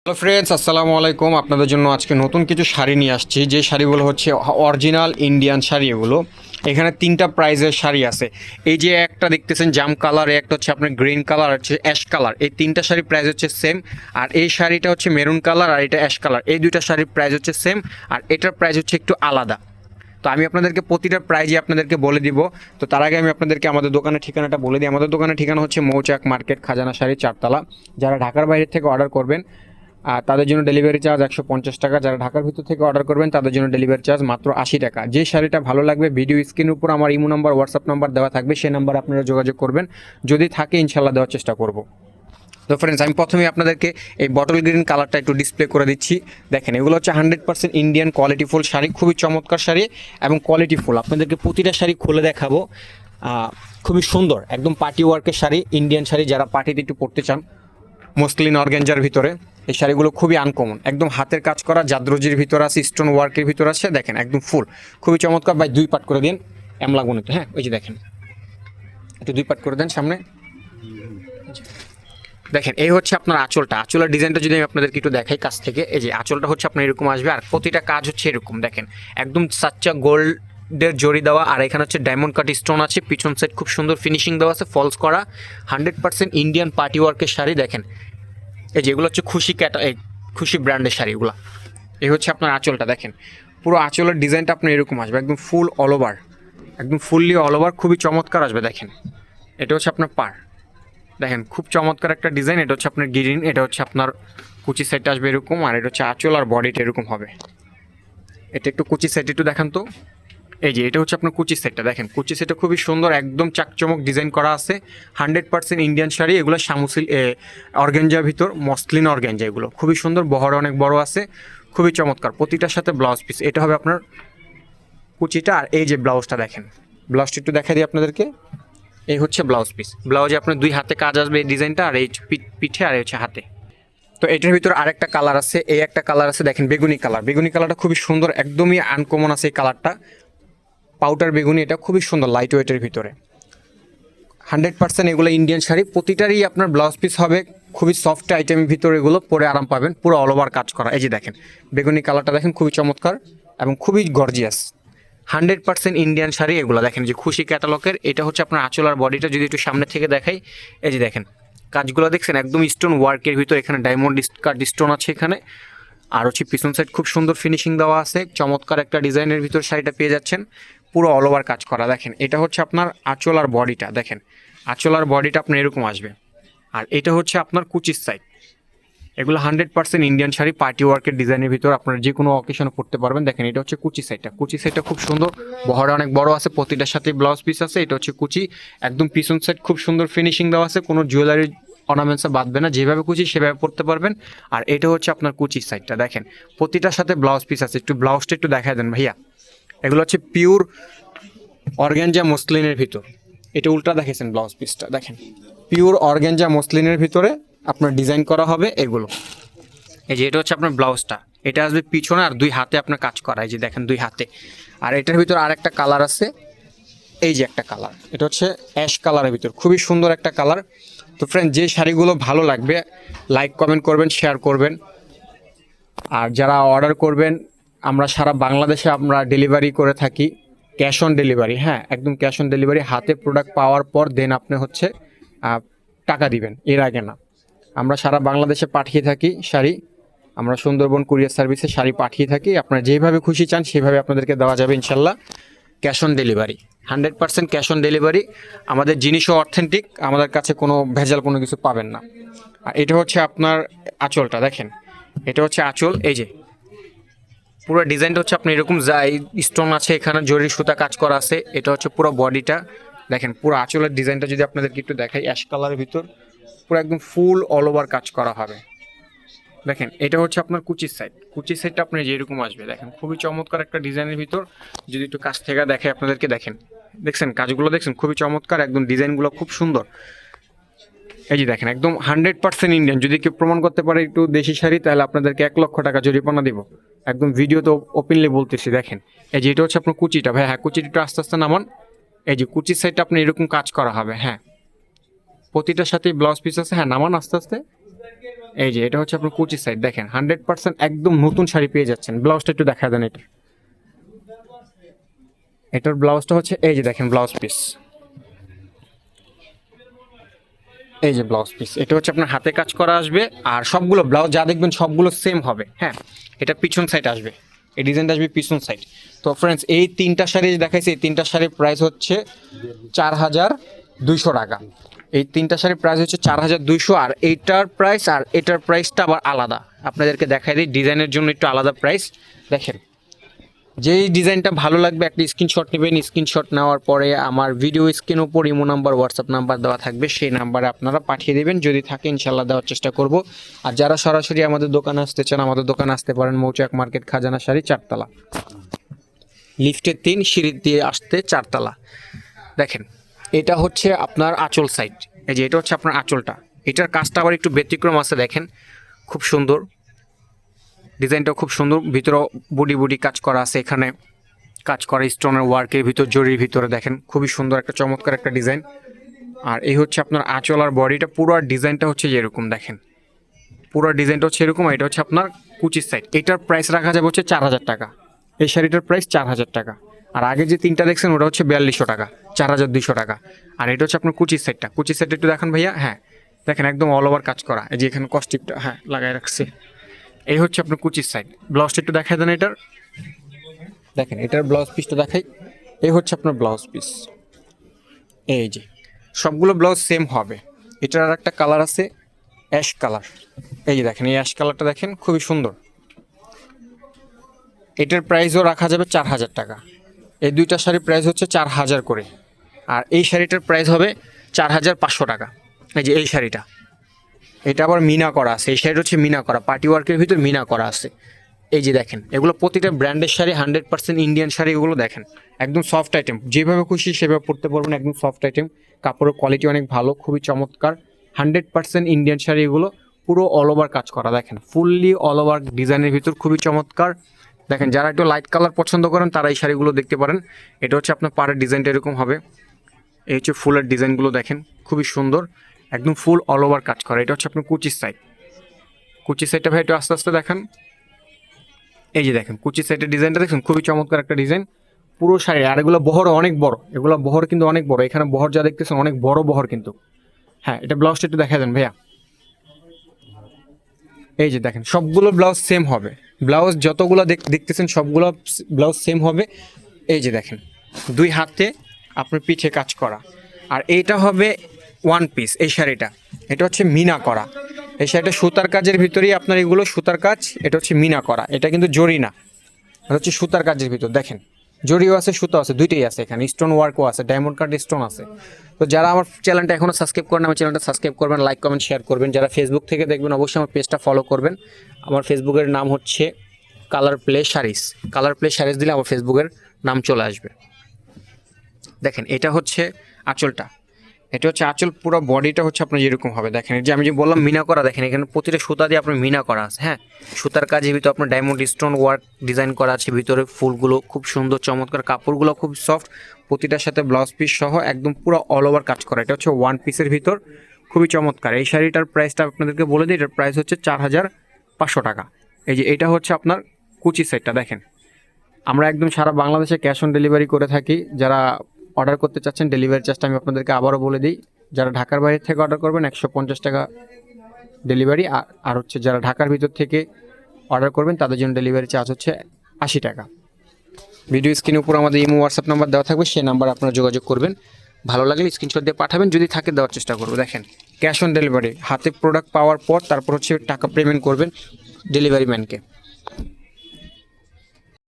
Hello friends, আসসালামু আলাইকুম। আপনাদের জন্য আজকে নতুন কিছু শাড়ি নিয়ে আসছি, যে শাড়িগুলো হচ্ছে অরিজিনাল ইন্ডিয়ান শাড়ি। এগুলো এখানে তিনটা প্রাইজের শাড়ি আছে। এই যে একটা দেখতেছেন জাম কালার, একটা হচ্ছে আপনার গ্রিন কালার, হচ্ছে অ্যাশ কালার। এই তিনটা শাড়ির প্রাইস হচ্ছে সেম। আর এই শাড়িটা হচ্ছে মেরুন কালার, আর এটা অ্যাশ কালার। এই দুইটা শাড়ির প্রাইস হচ্ছে সেম, আর এটার প্রাইস হচ্ছে একটু আলাদা। তো আমি আপনাদেরকে প্রতিটা প্রাইজই আপনাদেরকে বলে দিব। তো তার আগে আমি আপনাদেরকে আমাদের দোকানের ঠিকানাটা বলে দিই। আমাদের দোকানের ঠিকানা হচ্ছে মৌচাক মার্কেট, খাজানা শাড়ি, 4তলা। যারা ঢাকার বাইরে থেকে অর্ডার করবেন আর তাদের জন্য ডেলিভারি চার্জ 150 টাকা। যারা ঢাকার ভিতর থেকে অর্ডার করবেন তাদের জন্য ডেলিভারি চার্জ মাত্র 80 টাকা। যে শাড়িটা ভালো লাগবে ভিডিও স্ক্রিনের উপর আমার ইমো নাম্বার, হোয়াটসঅ্যাপ নাম্বার দেওয়া থাকবে, সেই নাম্বারে আপনারা যোগাযোগ করবেন। যদি থাকে ইনশাল্লাহ দেওয়ার চেষ্টা করব। তো ফ্রেন্ডস, আমি প্রথমে আপনাদেরকে এই বটল গ্রিন কালারটা একটু ডিসপ্লে করে দিচ্ছি। দেখেন, এগুলো হচ্ছে 100% ইন্ডিয়ান কোয়ালিটিফুল শাড়ি, খুবই চমৎকার শাড়ি এবং কোয়ালিটিফুল। আপনাদেরকে প্রতিটা শাড়ি খুলে দেখাবো। খুবই সুন্দর, একদম পার্টি ওয়ার্কের শাড়ি, ইন্ডিয়ান শাড়ি। যারা পার্টিতে একটু পরতে চান মসলিন অর্গানজার ভিতরে, এই শাড়িগুলো খুবই আনকমন, একদম হাতের কাজ করা, জাদরজির ভিতরে আছে, স্টোন ওয়ার্কের ভিতরে আছে। দেখেন একদম ফুল, খুবই চমৎকার। ভাই 2 পাট করে দিন, এম লাগবো না তো। হ্যাঁ, ওই যে দেখেন, একটু 2 পাট করে দেন সামনে। দেখেন, এই হচ্ছে আপনার আঁচলটা। আঁচলের ডিজাইনটা যদি আমি আপনাদেরকে একটু দেখাই কাছ থেকে, এই যে আঁচলটা হচ্ছে আপনার এরকম আসবে, আর প্রতিটা কাজ হচ্ছে এরকম। দেখেন একদম সাচ্চা গোল্ডের জড়ি দেওয়া, আর এখানে হচ্ছে ডায়মন্ড কাট স্টোন আছে। পিছন সাইড খুব সুন্দর ফিনিশিং দেওয়া আছে, ফলস করা, 100% ইন্ডিয়ান পার্টি ওয়ার্কের শাড়ি। দেখেন, এই যেগুলো হচ্ছে খুশি ব্র্যান্ডের শাড়িগুলো। এই হচ্ছে আপনার আঁচলটা। দেখেন পুরো আঁচলের ডিজাইনটা আপনার এরকম আসবে, একদম ফুল অল ওভার, একদম ফুললি অল ওভার, খুবই চমৎকার আসবে। দেখেন, এটা হচ্ছে আপনার পার। দেখেন খুব চমৎকার একটা ডিজাইন। এটা হচ্ছে আপনার গ্রিন, এটা হচ্ছে আপনার কুচি সাইডটা আসবে এরকম, আর এটা হচ্ছে আঁচল আর বডিটা এরকম হবে। এটা একটু কুচি সাইড একটু দেখান তো। এই যে এটা হচ্ছে আপনার কুচি সেটটা। দেখেন কুচি সেটটা খুবই সুন্দর, একদম চাকচমক ডিজাইন করা আছে। 100% ইন্ডিয়ান শাড়ি। এগুলো শামুসিল অর্গেঞ্জার ভিতর, মসলিন অর্গেঞ্জা। এগুলো খুবই সুন্দর, বহর অনেক বড় আছে, খুবই চমৎকার। প্রতিটার সাথে ব্লাউজ পিস, এটা হবে আপনার কুচিটা। আর এই যে ব্লাউজটা দেখেন, ব্লাউজটা একটু দেখা দিই আপনাদেরকে। এই হচ্ছে ব্লাউজ পিস। ব্লাউজে আপনার 2 হাতে কাজ আসবে এই ডিজাইনটা, আর এই পিঠে, আর এই হচ্ছে হাতে। তো এটার ভিতর আরেকটা কালার আছে, এই একটা কালার আছে। দেখেন বেগুনি কালার, বেগুনি কালারটা খুবই সুন্দর, একদমই আনকমন আছে এই কালারটা। পাউডার বেগুনি, এটা খুবই সুন্দর, লাইট ওয়েটের ভিতরে। 100% এগুলো ইন্ডিয়ান শাড়ি। প্রতিটারই আপনার ব্লাউজ পিস হবে খুবই সফট আইটেমের ভিতরে, এগুলো পরে আরাম পাবেন, পুরো অল ওভার কাজ করা। এই যে দেখেন বেগুনি কালারটা, দেখেন খুবই চমৎকার এবং খুবই গর্জিয়াস। 100% ইন্ডিয়ান শাড়ি এগুলো। দেখেন যে খুশি ক্যাটালগের। এটা হচ্ছে আপনার আঁচল আর বডিটা যদি একটু সামনে থেকে দেখাই, এই যে দেখেন কাজগুলো দেখছেন, একদম স্টোন ওয়ার্কের ভিতর। এখানে ডায়মন্ড কাট স্টোন আছে এখানে, আর হচ্ছে পিছন সাইড খুব সুন্দর ফিনিশিং দেওয়া আছে। চমৎকার একটা ডিজাইনের ভিতর শাড়িটা পেয়ে যাচ্ছেন, পুরো অল ওভার কাজ করা। দেখেন এটা হচ্ছে আপনার আঁচল আর বডিটা। দেখেন আঁচল আর বডিটা আপনার এরকম আসবে, আর এটা হচ্ছে আপনার কুচির সাইড। এগুলো 100% ইন্ডিয়ান শাড়ি, পার্টি ওয়ার্কের ডিজাইনের ভিতর, আপনারা যে কোনো অকেশনে পড়তে পারবেন। দেখেন এটা হচ্ছে কুচি সাইডটা। কুচি সাইডটা খুব সুন্দর, বহরে অনেক বড় আছে, প্রতিটার সাথে ব্লাউজ পিস আছে। এটা হচ্ছে কুচি, একদম পিছন সাইড খুব সুন্দর ফিনিশিং দেওয়া আছে, কোনো জুয়েলারি অর্নামেন্টসে বাঁধবে না, যেভাবে কুচি সেভাবে পড়তে পারবেন। আর এটা হচ্ছে আপনার কুচি সাইডটা। দেখেন প্রতিটার সাথে ব্লাউজ পিস আছে। একটু ব্লাউজটা একটু দেখায় দেন ভাইয়া। এগুলো হচ্ছে পিওর অর্গ্যানজা মসলিনের ভিতর। এটা উল্টা দেখেছেন ব্লাউজ পিসটা। দেখেন পিওর অর্গ্যানজা মসলিনের ভিতরে আপনার ডিজাইন করা হবে এগুলো। এই যে এটা হচ্ছে আপনার ব্লাউজটা, এটা আসবে পিছনে, আর 2 হাতে আপনার কাজ করা। এই যে দেখেন 2 হাতে। আর এটার ভিতর আরেকটা কালার আছে, এই যে একটা কালার, এটা হচ্ছে অ্যাশ কালারের ভিতর, খুবই সুন্দর একটা কালার। তো ফ্রেন্ড, যে শাড়িগুলো ভালো লাগবে লাইক কমেন্ট করবেন, শেয়ার করবেন। আর যারা অর্ডার করবেন, আমরা সারা বাংলাদেশে আমরা ডেলিভারি করে থাকি, ক্যাশ অন ডেলিভারি। হ্যাঁ, একদম ক্যাশ অন ডেলিভারি। হাতে প্রোডাক্ট পাওয়ার পর দেন আপনি হচ্ছে টাকা দিবেন, এর আগে না। আমরা সারা বাংলাদেশে পাঠিয়ে থাকি শাড়ি। আমরা সুন্দরবন কুরিয়ার সার্ভিসে শাড়ি পাঠিয়ে থাকি। আপনারা যেভাবে খুশি চান সেভাবে আপনাদেরকে দেওয়া যাবে ইনশাল্লাহ। Cash on delivery, 100% cash on delivery. আমাদের জিনিসও অথেন্টিক, আমাদের কাছে কোনো ভেজাল কোনো কিছু পাবেন না। আর এটা হচ্ছে আপনার আঁচলটা। দেখেন এটা হচ্ছে আঁচল। এই যে পুরো ডিজাইনটা হচ্ছে আপনি এরকম স্টোন আছে, এখানে জরি সুতা কাজ করা আছে। এটা হচ্ছে পুরো বডিটা। দেখেন পুরো আঁচলের ডিজাইনটা যদি আপনাদেরকে একটু দেখাই, অ্যাশ কালারের ভিতর পুরো একদম ফুল অল ওভার কাজ করা হবে। দেখেন এটা হচ্ছে আপনার কুচির সাইড। কুচির সাইডটা আপনার যেরকম আসবে, দেখেন খুবই চমৎকার একটা ডিজাইনের ভিতর। যদি একটু কাছ থেকে দেখে আপনাদেরকে, দেখেন দেখছেন কাজগুলো, দেখছেন খুবই চমৎকার, একদম ডিজাইনগুলো খুব সুন্দর। এই যে দেখেন একদম 100% ইন্ডিয়ান। যদি কেউ প্রমাণ করতে পারে একটু দেশি শাড়ি, তাহলে আপনাদেরকে 1,00,000 টাকা জরিমানা দিব। একদম ভিডিও তো ওপেনলি বলতেছি। দেখেন এই যে এটা হচ্ছে আপনার কুচিটা। ভাই হ্যাঁ, কুচিটা একটু আস্তে আস্তে নামান। এই যে কুচির সাইডটা আপনি এরকম কাজ করা হবে। হ্যাঁ, প্রতিটার সাথে ব্লাউজ পিস আছে। হ্যাঁ নামান আস্তে আস্তে। এই যে এটা হচ্ছে আপনার কুচি সাইড, দেখেন 100% একদম নতুন শাড়ি পেয়ে যাচ্ছেন। ব্লাউজটা একটু দেখা দেন, এটার ব্লাউজটা হচ্ছে এই যে দেখেন ব্লাউজ পিস, এই যে ব্লাউজ পিস, এটা হচ্ছে আপনার হাতে কাজ করা আসবে। আর সবগুলো ব্লাউজ যা দেখবেন সবগুলো সেম হবে। হ্যাঁ, এটা পিছন সাইড আসবে, এই ডিজাইনটা আসবে পিছন সাইড। তো ফ্রেন্ডস, এই তিনটা শাড়ি দেখাইছি, এই তিনটা শাড়ির প্রাইস হচ্ছে 4200 টাকা। এই তিনটা শাড়ির প্রাইস হচ্ছে 4200। আর এইটার প্রাইস আর এটার প্রাইসটা আবার আলাদা, আপনাদেরকে দেখাই দিই। ডিজাইনের জন্য একটু আলাদা প্রাইস। দেখেন, যেই ডিজাইনটা ভালো লাগবে একটা স্ক্রিনশট নেবেন। স্ক্রিনশট নেওয়ার পরে আমার ভিডিও স্ক্রিনের উপর ইমো নাম্বার, হোয়াটসঅ্যাপ নাম্বার দেওয়া থাকবে, সেই নাম্বারে আপনারা পাঠিয়ে দেবেন। যদি থাকে ইনশাল্লাহ দেওয়ার চেষ্টা করব। আর যারা সরাসরি আমাদের দোকানে আসতে চান, আমাদের দোকানে আসতে পারেন মৌচাক মার্কেট, খাজানা শাড়ি, 4 তলা, লিফটের 3, সিঁড়ি দিয়ে আসতে 4 তলা। দেখেন, এটা হচ্ছে আপনার আঁচল সাইড, এই যে এটা হচ্ছে আপনার আঁচলটা। এটার কাজটা আবার একটু ব্যতিক্রম আছে, দেখেন খুব সুন্দর, ডিজাইনটাও খুব সুন্দর। ভিতরেও বুডি কাজ করা আছে, এখানে কাজ করা স্টোনের ওয়ার্কের ভিতর, জরির ভিতরে দেখেন খুবই সুন্দর একটা চমৎকার একটা ডিজাইন। আর এই হচ্ছে আপনার আঁচল আর বডিটা, পুরো ডিজাইনটা হচ্ছে এরকম, দেখেন পুরো ডিজাইনটা হচ্ছে এরকম। এটা হচ্ছে আপনার কুচির সাইড। এটার প্রাইস রাখা যাবে হচ্ছে 4000 টাকা। এই শাড়িটার প্রাইস 4000 টাকা। আর আগে যে তিনটা দেখছেন ওটা হচ্ছে 4200 টাকা, 4200 টাকা। আর এটা হচ্ছে আপনার কুচির সাইডটা। কুচির সাইডটা একটু দেখেন ভাইয়া। হ্যাঁ, দেখেন একদম অল ওভার কাজ করা, এই যে এখানে কস্টিপটা হ্যাঁ লাগাই রাখছে। এই হচ্ছে আপনার কুচির সাইড। ব্লাউজটা একটু দেখাই দেন এটার, দেখেন এটার ব্লাউজ পিসটা দেখাই। এই হচ্ছে আপনার ব্লাউজ পিস, এই যে সবগুলো ব্লাউজ সেম হবে। এটার আর একটা কালার আছে অ্যাশ কালার, এই যে দেখেন এই অ্যাশ কালারটা দেখেন খুবই সুন্দর। এটার প্রাইসও রাখা যাবে 4000 টাকা। এই দুইটা শাড়ির প্রাইস হচ্ছে 4000 করে। আর এই শাড়িটার প্রাইস হবে 4500 টাকা। এই যে এই শাড়িটা, এটা আবার মিনা করা আছে। এই শাড়িটা হচ্ছে মিনা করা, পার্টি ওয়ার্কের ভিতর মিনা করা আছে। এই যে দেখেন, এগুলো প্রতিটা ব্র্যান্ডের শাড়ি, 100% ইন্ডিয়ান শাড়ি। এগুলো দেখেন একদম সফট আইটেম, যেভাবে খুশি সেভাবে পরতে পারবেন, একদম সফট আইটেম। কাপড়ের কোয়ালিটি অনেক ভালো, খুবই চমৎকার, 100% ইন্ডিয়ান শাড়ি। এগুলো পুরো অল ওভার কাজ করা, দেখেন ফুললি অল ওভার ডিজাইনের ভিতর, খুবই চমৎকার। দেখেন, যারা একটু লাইট কালার পছন্দ করেন তারা এই শাড়িগুলো দেখতে পারেন। এটা হচ্ছে আপনার পাড়ের ডিজাইনটা এরকম হবে। এই হচ্ছে ফুলের ডিজাইনগুলো দেখেন খুবই সুন্দর, একদম ফুল অল ওভার কাজ করা। এটা হচ্ছে আপনার কুচির সাইড। কুচি সাইডটা ভাই একটু আস্তে আস্তে দেখান। এই যে দেখেন কুচি সাইডের ডিজাইনটা দেখছেন, খুবই চমৎকার একটা ডিজাইন পুরো শাড়ি। আর এগুলো বহর অনেক বড়, এগুলো বহর কিন্তু অনেক বড়। এখানে বহর যা দেখতেছেন অনেক বড় বহর কিন্তু। হ্যাঁ, এটা ব্লাউজটা একটু দেখা দেন ভাইয়া। এই যে দেখেন সবগুলো ব্লাউজ সেম হবে, ব্লাউজ যতগুলো দেখতেছেন সবগুলো ব্লাউজ সেম হবে। এই যে দেখেন দুই হাতে আপনার পিঠে কাজ করা। আর এইটা হবে ওয়ান পিস। এই শাড়িটা, এটা হচ্ছে মিনা করা। এই শাড়িটা সুতার কাজের ভিতরেই আপনার, এগুলো সুতার কাজ। এটা হচ্ছে মিনা করা, এটা কিন্তু জরি না, এটা হচ্ছে সুতার কাজের ভিতর। দেখেন জরিও আছে, সুতো আছে, দুইটাই আছে। এখানে স্টোন ওয়ার্কও আছে, ডায়মন্ড কাট স্টোন আছে। তো যারা আমার চ্যানেলটা এখনও সাবস্ক্রাইব করেন, আমার চ্যানেলটা সাবস্ক্রাইব করবেন, লাইক কমেন্ট শেয়ার করবেন। যারা ফেসবুক থেকে দেখবেন অবশ্যই আমার পেজটা ফলো করবেন। আমার ফেসবুকের নাম হচ্ছে colour play saris. Colour play saris দিলে আমার ফেসবুকের নাম চলে আসবে। দেখেন এটা হচ্ছে আঁচলটা, এটা হচ্ছে আঁচল। পুরো বডিটা হচ্ছে আপনার যেরকম হবে, দেখেন যে আমি যে বললাম মিনা করা, দেখেন এখানে প্রতিটা সুতা দিয়ে আপনার মিনা করা আছে। হ্যাঁ, সুতার কাজের ভিতরে আপনার ডায়মন্ড স্টোন ওয়ার্ক ডিজাইন করা আছে ভিতরে। ফুলগুলো খুব সুন্দর চমৎকার, কাপড়গুলো খুব সফট, প্রতিটার সাথে ব্লাউজ পিস সহ একদম পুরো অল ওভার কাজ করা। এটা হচ্ছে ওয়ান পিসের ভিতর, খুবই চমৎকার। এই শাড়িটার প্রাইসটা আপনাদেরকে বলে দিই, এটার প্রাইস হচ্ছে 4500 টাকা। এই যে এটা হচ্ছে আপনার কুচি সেটটা। দেখেন আমরা একদম সারা বাংলাদেশে ক্যাশ অন ডেলিভারি করে থাকি। যারা অর্ডার করতে চাচ্ছেন ডেলিভারি চার্জটা আমি আপনাদেরকে আবারও বলে দিই। যারা ঢাকার বাইরে থেকে অর্ডার করবেন 150 টাকা ডেলিভারি। আর হচ্ছে যারা ঢাকার ভিতর থেকে অর্ডার করবেন তাদের জন্য ডেলিভারি চার্জ হচ্ছে 80 টাকা। ভিডিও স্ক্রিনের উপর আমাদের ইমো হোয়াটসঅ্যাপ নাম্বার দেওয়া থাকবে, সেই নাম্বারে আপনারা যোগাযোগ করবেন। ভালো লাগলে স্ক্রিনশট দিয়ে পাঠাবেন, যদি থাকে দেওয়ার চেষ্টা করবো। দেখেন ক্যাশ অন ডেলিভারি, হাতে প্রোডাক্ট পাওয়ার পর তারপর হচ্ছে টাকা পেমেন্ট করবেন ডেলিভারি ম্যানকে।